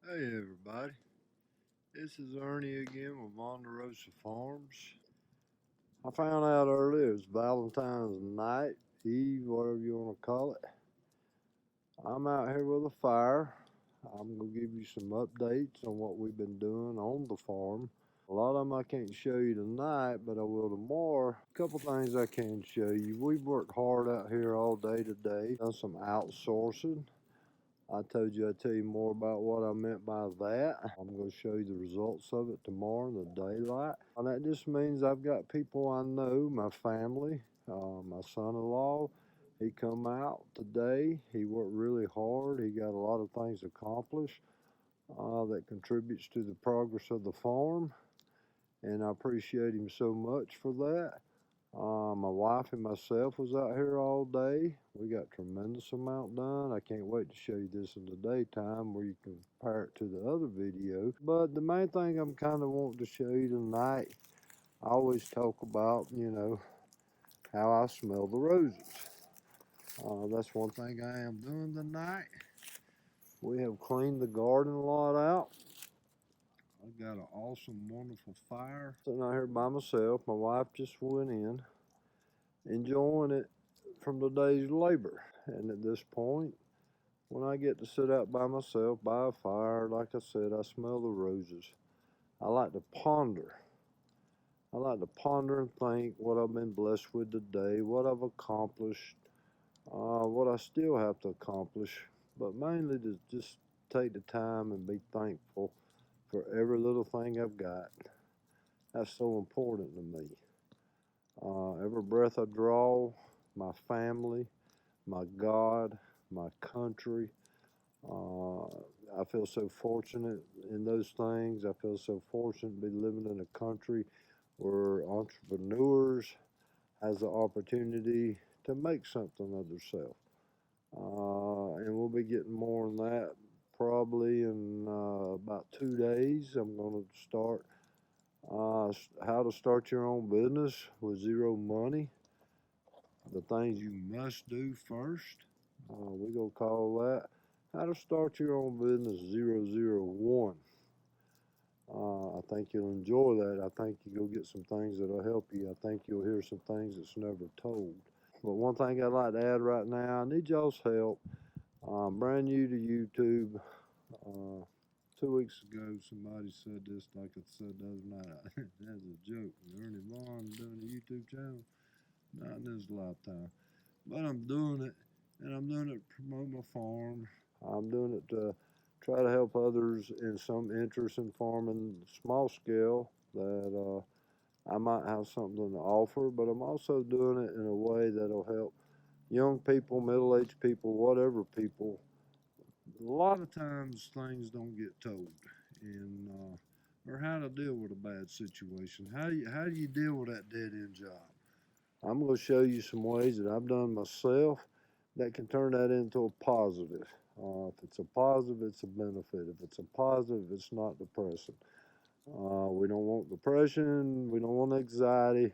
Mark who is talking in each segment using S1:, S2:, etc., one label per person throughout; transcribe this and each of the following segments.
S1: Hey everybody, this is Ernie again with Vaughn-Da-Rosa Farms. I found out earlier it was Valentine's night, Eve, whatever you want to call it. I'm out here with a fire. I'm going to give you some updates on what we've been doing on the farm. A lot of them I can't show you tonight, but I will tomorrow. A couple things I can show you. We've worked hard out here all day today, done some outsourcing. I told you I'd tell you more about what I meant by that. I'm going to show you the results of it tomorrow in the daylight. And that just means I've got people I know, my family, my son-in-law. He come out today. He worked really hard. He got a lot of things accomplished that contributes to the progress of the farm. And I appreciate him so much for that. My wife and myself was out here all day. We got tremendous amount done. I can't wait to show you this in the daytime where you can compare it to the other video. But the main thing I'm kind of wanting to show you tonight, I always talk about, how I smell the roses. That's one thing I am doing tonight. We have cleaned the garden lot out. I've got an awesome, wonderful fire. Sitting out here by myself. My wife just went in, enjoying it from the day's labor. And at this point, when I get to sit out by myself by a fire, like I said, I smell the roses. I like to ponder. I like to ponder and think what I've been blessed with today, what I've accomplished, what I still have to accomplish, but mainly to just take the time and be thankful for every little thing I've got. That's so important to me. Every breath I draw, my family, my God, my country. I feel so fortunate in those things. I feel so fortunate to be living in a country where entrepreneurs has the opportunity to make something of themselves. And we'll be getting more on that probably in about 2 days. I'm going to start how to start your own business with zero money. The things you must do first. We're going to call that how to start your own business 001. I think you'll enjoy that. I think you'll get some things that'll help you. I think you'll hear some things that's never told. But one thing I'd like to add right now, I need y'all's help. I'm brand new to YouTube. 2 weeks ago, somebody said this, like I said the other night. That's a joke. Ernie Vaughn doing a YouTube channel? Not in his lifetime. But I'm doing it, and I'm doing it to promote my farm. I'm doing it to try to help others in some interest in farming small scale that I might have something to offer, but I'm also doing it in a way that'll help young people, middle-aged people, whatever people. A lot of times things don't get told, and or how to deal with a bad situation. How do you deal with that dead end job? I'm going to show you some ways that I've done myself that can turn that into a positive. If it's a positive, it's a benefit. If it's a positive, it's not depressing. We don't want depression. We don't want anxiety.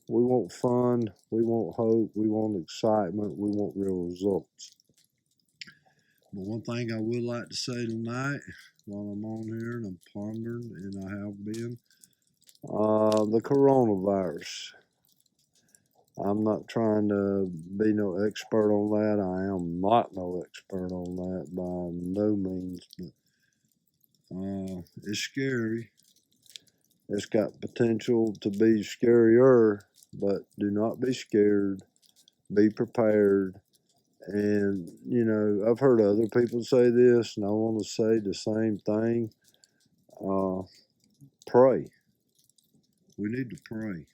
S1: We want fun. We want hope. We want excitement. We want real results. But one thing I would like to say tonight while I'm on here and I'm pondering, and I have been, the coronavirus. I'm not trying to be no expert on that. I am not no expert on that by no means. But it's scary. It's got potential to be scarier, but do not be scared. Be prepared. And, I've heard other people say this, and I want to say the same thing. Pray. We need to pray.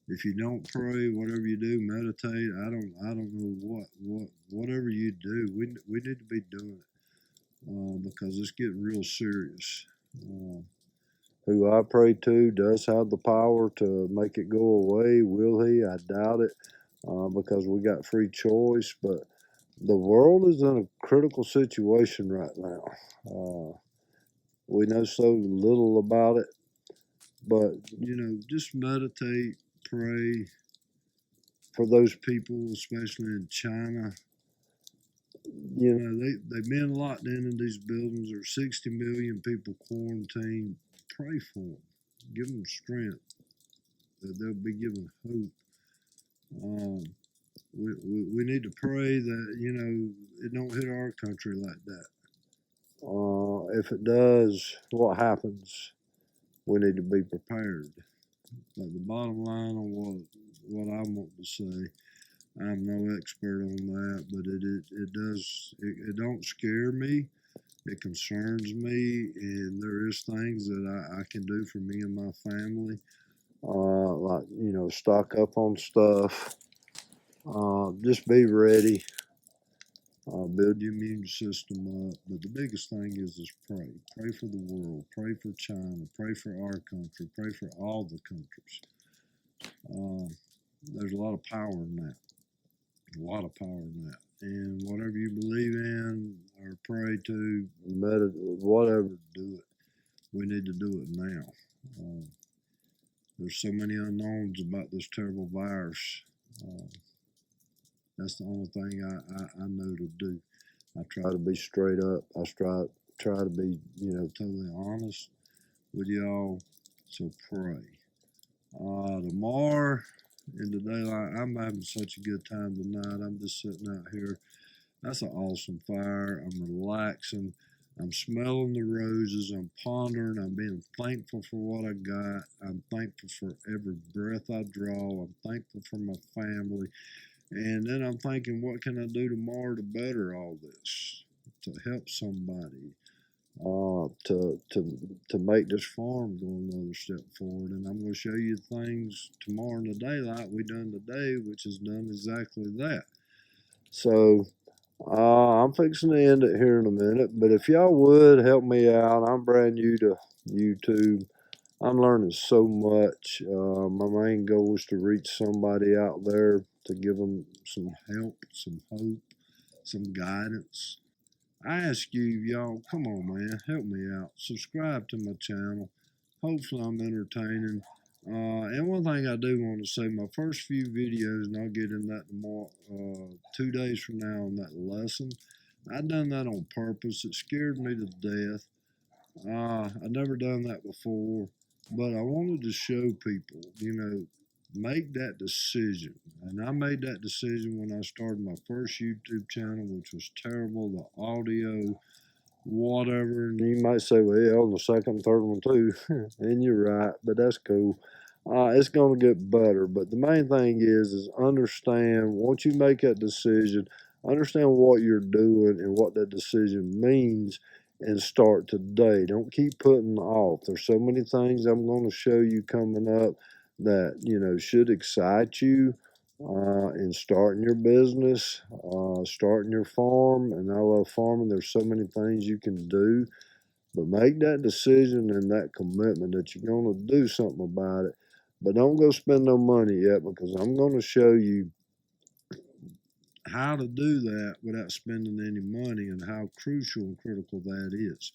S1: If you don't pray, whatever you do, meditate. I don't know whatever you do. We need to be doing it because it's getting real serious. Who I pray to does have the power to make it go away. Will he? I doubt it because we got free choice. But the world is in a critical situation right now. We know so little about it, but just meditate, pray for those people, especially in China, You know, they've been locked in these buildings. There's 60 million people quarantined. Pray for them. Give them strength. That they'll be given hope. Um, we need to pray that, you know, it don't hit our country like that. If it does, what happens? We need to be prepared. But the bottom line on what I want to say, I'm no expert on that, but it don't scare me. It concerns me, and there is things that I can do for me and my family, like, you know, stock up on stuff. Just be ready. Build your immune system up. But the biggest thing is pray. Pray for the world. Pray for China. Pray for our country. Pray for all the countries. There's a lot of power in that. A lot of power in that. And whatever you believe in or pray to, whatever, do it. We need to do it now. There's so many unknowns about this terrible virus. That's the only thing I know to do. I try to be straight up. I try to be, you know, totally honest with y'all. So pray. Tomorrow in the daylight, I'm having such a good time tonight. I'm just sitting out here. That's an awesome fire. I'm relaxing. I'm smelling the roses. I'm pondering. I'm being thankful for what I got. I'm thankful for every breath I draw. I'm thankful for my family. And then I'm thinking, what can I do tomorrow to better all this, to help somebody, to make this farm go another step forward. And I'm going to show you things tomorrow in the daylight we done today, which has done exactly that. So I'm fixing to end it here in a minute, but if y'all would help me out, I'm brand new to YouTube. I'm learning so much. My main goal is to reach somebody out there to give them some help, some hope, some guidance. I ask you, y'all, come on, man, help me out. Subscribe to my channel. Hopefully I'm entertaining. And one thing I do want to say, my first few videos, and I'll get in that tomorrow, 2 days from now on that lesson, I done that on purpose. It scared me to death. I've never done that before, but I wanted to show people, you know, make that decision. And I made that decision when I started my first YouTube channel, which was terrible, the audio, whatever. And you might say, well, yeah, on the second, third one too. And you're right, but that's cool. It's going to get better. But the main thing is understand, once you make that decision, understand what you're doing and what that decision means, and start today. Don't keep putting off. There's so many things I'm going to show you coming up that, you know, should excite you in starting your business, starting your farm. And I love farming. There's so many things you can do, but make that decision and that commitment that you're going to do something about it. But don't go spend no money yet, because I'm going to show you how to do that without spending any money and how crucial and critical that is.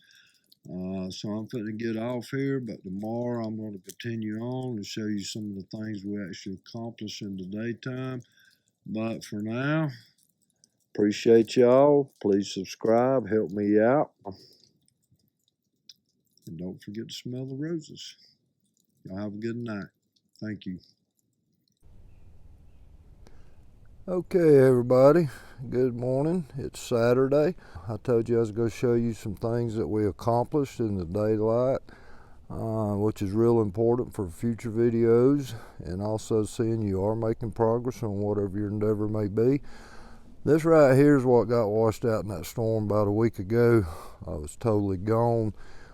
S1: So I'm going to get off here, but tomorrow I'm going to continue on and show you some of the things we actually accomplished in the daytime. But for now, appreciate y'all. Please subscribe. Help me out. And don't forget to smell the roses. Y'all have a good night. Thank you. Okay, everybody. Good morning. It's Saturday. I told you I was going to show you some things that we accomplished in the daylight, which is real important for future videos, and also seeing you are making progress on whatever your endeavor may be. This right here is what got washed out in that storm about a week ago. I was totally gone.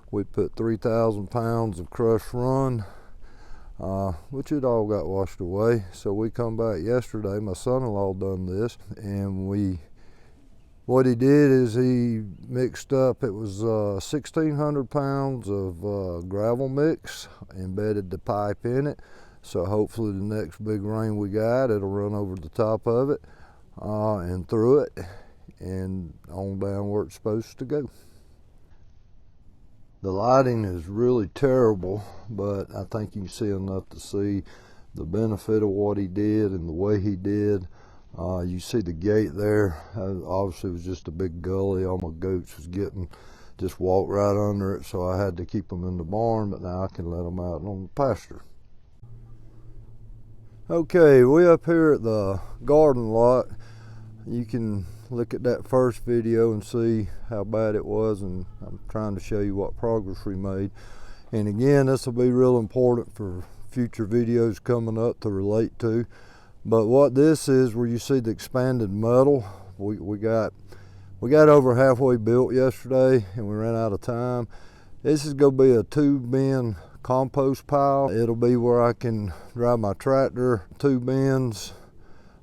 S1: We put 3,000 pounds of crushed run, which it all got washed away. So we come back yesterday, my son-in-law done this, and what he did is he mixed up, it was 1,600 pounds of gravel mix, embedded the pipe in it. So hopefully the next big rain we got, it'll run over the top of it and through it and on down where it's supposed to go. The lighting is really terrible, but I think you can see enough to see the benefit of what he did and the way he did. You see the gate there. Obviously it was just a big gully. All my goats was just walked right under it, so I had to keep them in the barn, but now I can let them out on the pasture. Okay, we up here at the garden lot. You can look at that first video and see how bad it was, and I'm trying to show you what progress we made. And again, this will be real important for future videos coming up to relate to. But what this is, where you see the expanded metal, we got over halfway built yesterday and we ran out of time. This is going to be a 2-bin compost pile. It'll be where I can drive my tractor 2 bins.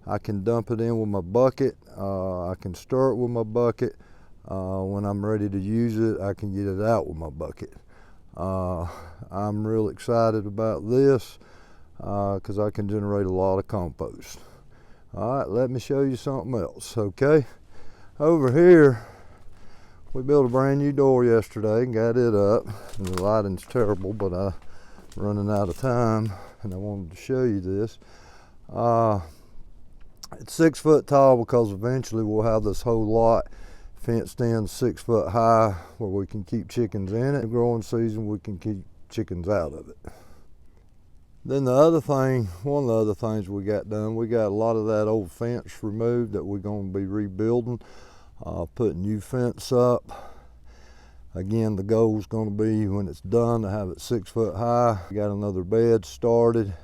S1: I can dump it in with my bucket. I can stir it with my bucket. When I'm ready to use it, I can get it out with my bucket. I'm real excited about this because I can generate a lot of compost. All right, let me show you something else, okay? Over here, we built a brand new door yesterday and got it up. And the lighting's terrible, but I'm running out of time and I wanted to show you this. It's 6 foot tall because eventually we'll have this whole lot fenced in 6 foot high where we can keep chickens in it. In the growing season, we can keep chickens out of it. Then the other thing, one of the other things we got done, we got a lot of that old fence removed that we're going to be rebuilding, putting new fence up. Again, the goal is going to be when it's done to have it 6 foot high. We got another bed started.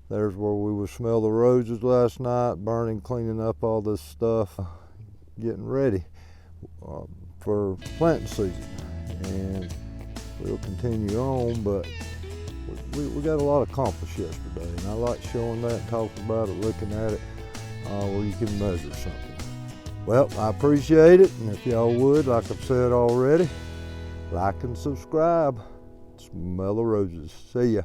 S1: There's where we would smell the roses last night, burning, cleaning up all this stuff, getting ready for planting season. And we'll continue on, but we got a lot accomplished yesterday, and I like showing that, talking about it, looking at it, where you can measure something. Well, I appreciate it, and if y'all would, like I've said already, like and subscribe. Smell the roses. See ya.